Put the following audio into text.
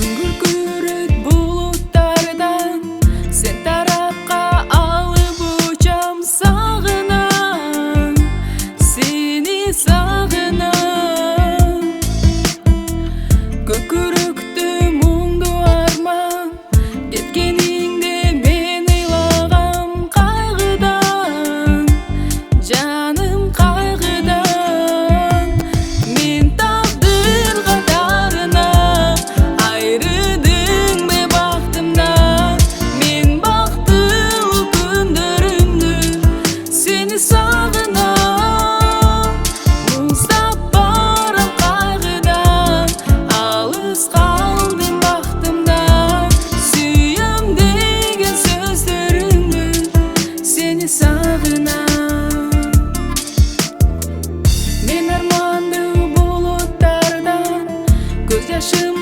Күркірет бұлттардан сен тарапқа алып ұшам сағынам, сені сағынам. Көкіректі мұңды арман кеткеніңде мен ойлағам қайғыдан, жаным қайғыдан. Мен тағдыр қатарына айырдың бе бақытымнан. Мен бақыттылы күндерімді сені сағынам. Мұңсап барам қайғыдан, алыс қалдым бақытымдан. Сүйем деген сөздеріңді сені сағынам. Мен арманды бұлттардан көз жашым